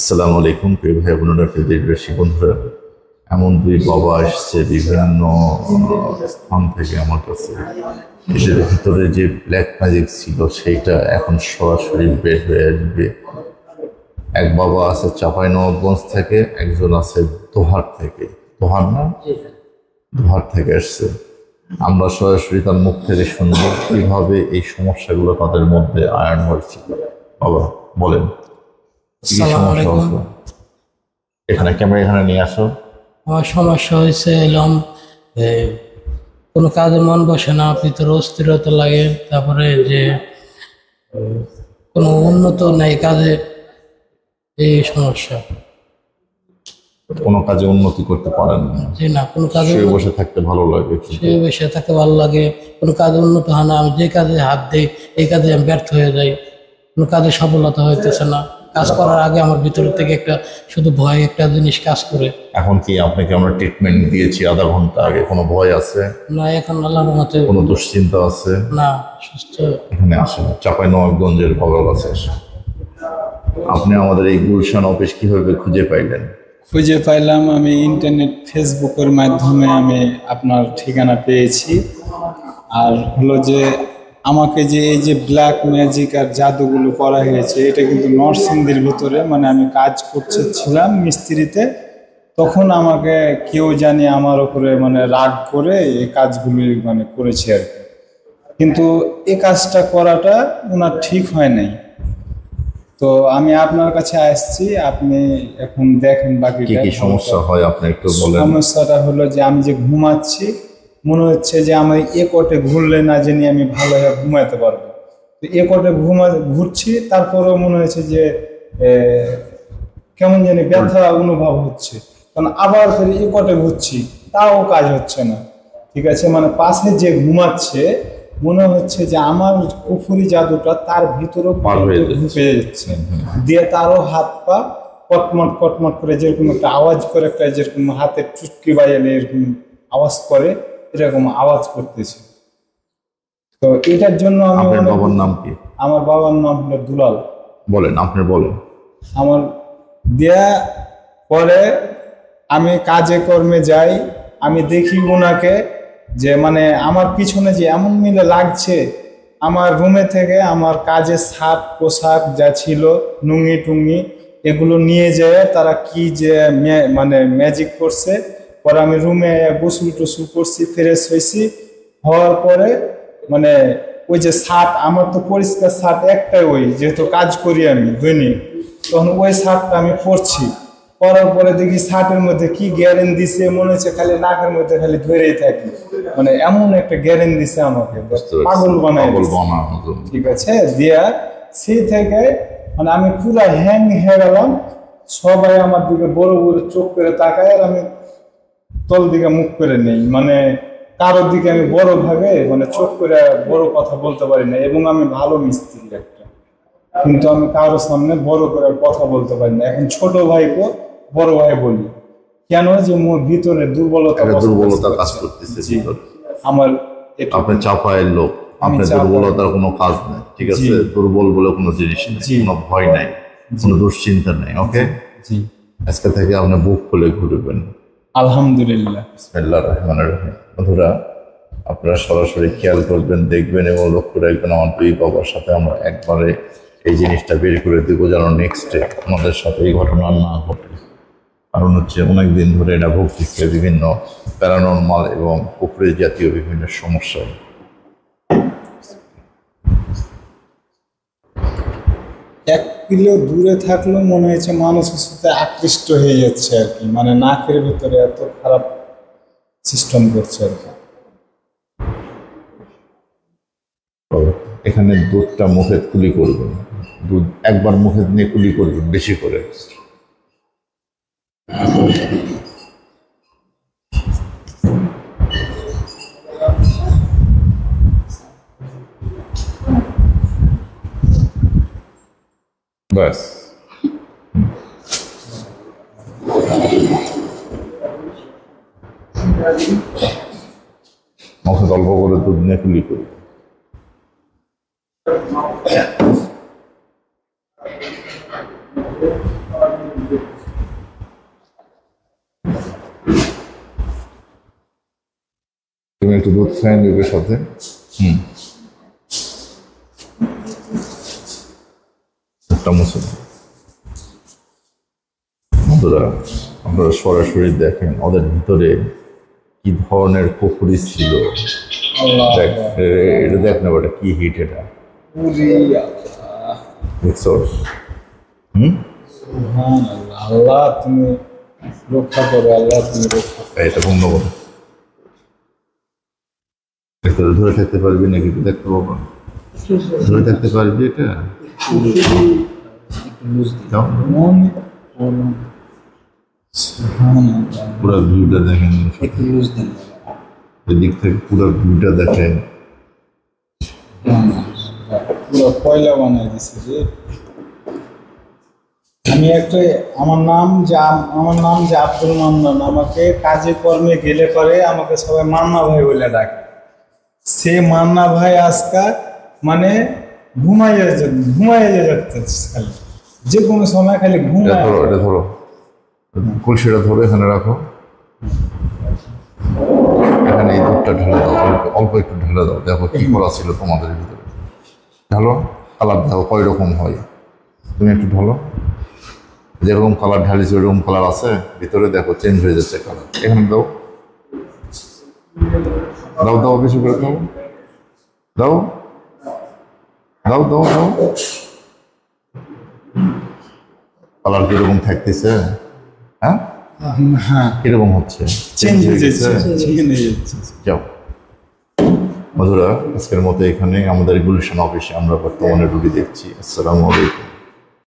আসসালামু আলাইকুম প্রিয় ভাই বোনেরা, প্রিয় দেশবাসী বন্ধুরা। এমন দুই বাবা আসছে বিভিন্ন স্থান থেকে আমার কাছে। এদের ভিতরে যে ব্ল্যাক ম্যাজিক ছিল সেইটা এখন সরাসরি বের হয়ে আসবে। এক বাবা আছে চাঁপাইনবাবগঞ্জ থেকে, একজন আছে দোহার থেকে। দোহার না, দোহার থেকে আসছে। আমরা সরাসরি তার মুখ থেকে শুনবো কিভাবে এই সমস্যাগুলো তাদের মধ্যে আয়ন হয়েছে। বাবা বলেন, কি সমস্যা হতো? এখানে ক্যামেরা এখানে নিয়ে আসো। আমার সমস্যা হয়েছে এলাম, কোনো কাজে মন বসে না, ভিতরে অস্থিরতা লাগে। তারপরে যে কোনো উন্নত নাই কাজে, এই সমস্যা। কোনো কাজে উন্নতি করতে পারেন না? যে না, কোনো কাজে শুয়ে বসে থাকতে ভালো লাগে, শুয়ে বসে থাকতে ভালো লাগে। কোনো কাজে উন্নত হয় না। আমি যে কাজে হাত দিই এই কাজে আমি ব্যর্থ হয়ে যাই। কোনো কাজে সফলতা হইতেছে না। কাজ করার আগে আমার ভিতর থেকে একটা শুধু ভয়, একটা জিনিস কাজ করে। এখন কি আপনাকে আমরা ট্রিটমেন্ট দিয়েছি আধা ঘন্টা আগে, কোনো ভয় আছে না? এখন আল্লাহর রহমতে কোনো দুশ্চিন্তা আছে না, সুস্থ। এখানে আসেন, চাঁপাইনবাবগঞ্জের বাবার কাছে আসেন। আপনি আমাদের এই গুলশান অফিস কিভাবে খুঁজে পাইলেন? খুঁজে পাইলাম আমি ইন্টারনেট ফেসবুকের মাধ্যমে আমি আপনার ঠিকানা পেয়েছি। আর হলো যে আমাকে যে এই যে ব্ল্যাক ম্যাজিক আর জাদুগুলো করা হয়েছে, এটা কিন্তু নরসিংদীর ভিতরে, মানে আমি কাজ করছিলাম মিস্ত্রিতে। তখন আমাকে কেউ জানি আমার উপরে মানে রাগ করে এই কাজগুলি মানে করেছে আর কি। কিন্তু এই কাজটা করাটা ওনার ঠিক হয় নাই। তো আমি আপনার কাছে আসছি, আপনি এখন দেখেন বাকিটা। কি সমস্যা হয় আপনি একটু বলেন। সমস্যাটা হলো যে আমি যে ঘুমাচ্ছি, মনে হচ্ছে যে আমি এ কোটে ঘুরলে না জানি আমি ভালোভাবে ঘুমাতে পারবো। তো এ কোটে ঘুরছি, তারপরেও মনে হচ্ছে যে কেমন জানি ব্যথা অনুভব হচ্ছে। কারণ আবার ফের এ কোটে ঘুরছি, তাও কাজ হচ্ছে না। ঠিক আছে, মানে পাশে যে ঘুমাচ্ছে মনে হচ্ছে যে আমার কুফুরি জাদুটা তার ভিতরেও ঢুকে যাচ্ছে, দিয়ে তারও হাত পা কটমট কটমট করে যেরকম একটা আওয়াজ করে, একটা যেরকম হাতের চুটকি বাজালে এরকম আওয়াজ করে, এরকম আওয়াজ করতেছে। তো এটার জন্য আমি, বাবার নাম কি? আমার বাবার নাম হলো দুলাল। বলেন, আপনি বলেন। আমার দেয়া পরে আমি কাজে কর্মে যাই, আমি দেখি ওনাকে যে মানে আমার পিছনে যে এমন মিলে লাগছে, আমার রুমে থেকে আমার কাজের শার্ট পোশাক যা ছিল, নুঙ্গি টুঙ্গি, এগুলো নিয়ে যেয়ে তারা কি যে মানে ম্যাজিক করছে। পরে আমি রুমে গোসল টোসল করছি, ফ্রেশ হয়েছি, হওয়ার পরে মানে ওই যে শার্ট, আমার তো পরিষ্কার শার্ট একটাই, ওই যেহেতু কাজ করি আমি দৈনিক, তখন ওই শার্টটা আমি পরছি। পরার পরে দেখি শার্টের মধ্যে কি গ্যারেন্টি দিছে, মনে হচ্ছে খালি নাকের মধ্যে খালি ধরেই থাকি, মানে এমন একটা গ্যারেন্টি দিছে আমাকে, পাগল বানাই। ঠিক আছে, দিয়া সেই থেকে মানে আমি পুরো হ্যাং হয়ে গেলাম। সবাই আমার দিকে বড় বড় চোখ করে তাকায়, আর আমি তল দিকে মুখ করে নেই, মানে কারোর দিকে আমি বড় ভাবে মানে চোখ করে বড় কথা বলতে পারি না। এবং আমি ভালো মিস্ত্রি একটা, কিন্তু আমি কারোর সামনে বড় করে কথা বলতে পারি না। এখন ছোট ভাইকে বড় ভাই বলি কেন, যে মোর ভিতরে দুর্বলতা কাজ করতেছে। আমার আপনি চাপায়ের লোক, আপনার দুর্বলতার কোনো কাজ নাই। ঠিক আছে, দুর্বল বলে কোনো জিনিস নেই, কোনো ভয় নাই, কোনো দুশ্চিন্তা নেই। ওকে, আজকে থেকে আপনি বুক খুলে ঘুরবেন। আলহামদুলিল্লাহ। বিসমিল্লাহির রহমানির রহিম। বন্ধুরা, আপনারা সরাসরি খেয়াল করবেন, দেখবেন এবং লক্ষ্য রাখবেন। আমার দুই বাবার সাথে আমরা একবারে এই জিনিসটা বের করে দেবো, যেন নেক্সটে আমাদের সাথে এই ঘটনা না ঘটে। কারণ হচ্ছে অনেকদিন ধরে এটা ভুগতেছে বিভিন্ন প্যারানরমাল এবং কুফরি জাতীয় বিভিন্ন সমস্যা। 1 কিলো দূরে থাকলেও মনে হয়েছে মানুষের সাথে আকৃষ্ট হয়ে যাচ্ছে আর কি, মানে নাকের ভিতরে এত খারাপ সিস্টেম করছে আর কি। এখানে দুধটা মুখে কুলি করবেন, দুধ একবার মুখে নিয়ে কুলি করবেন বেশি করে। ব্যাস, মুখে অল্প করে দুধ নিয়ে কুলি করবেন। তুমি একটু দুধ খাই নিবে সাথে। একটা মুসলিম বন্ধুরা, আপনারা সরাসরি দেখেন ওদের ভিতরে কি ধরনের কুফরি ছিল। দেখ, এটা দেখ না, ওটা কি হিট, এটা দেখছো? আল্লাহ তুমি রক্ষা করো, আল্লাহ তুমি রক্ষা করো। এটা বন্ধ করো। এটা ধরে থাকতে পারবি নাকি একটু দেখতে পাবো? ধরে থাকতে পারবি এটা? দাও। পুরো ভিউটা দেখেন, এদিক থেকে পুরো ভিউটা দেখেন। পুরো পয়লা বানাই দিছে যে। আমি একটা আমার নাম যে আব্দুল মান্নান। আমাকে কাজে কর্মে গেলে পরে আমাকে সবাই মান্না ভাই বলে ডাকে। সে মান্না ভাই আজকাল মানে ঘুমাইয়ে যাচ্ছে খালি, যে কোনো সময় খালি এটা ঘুমায়। ধরো, এটা ধরো, কলসিটা ধরে এখানে রাখো। এখানে এই দুধটা ঢেলে দাও, অল্প একটু ঢেলে দাও। দেখো কি করা ছিল তোমাদের ভিতরে। ঢালো, কালার দেখো কয় রকম হয়। তুমি একটু ঢালো, যেরকম কালার ঢালিছে ওইরকম কালার আছে ভিতরে। দেখো চেঞ্জ হয়ে যাচ্ছে কালার। এখানে দাও, দাও দাও, বেশি করে দাও, দাও দাও দাও দাও। কালার কিরকম থাকতেছে? হ্যাঁ, হ্যাঁ, কিরকম হচ্ছে? চেঞ্জ হয়ে যাচ্ছে। যাও বন্ধুরা, আজকের মতো এখানে আমাদের গুলশান অফিসে আমরা বর্তমানে রুগী দেখছি। আসসালামু আলাইকুম।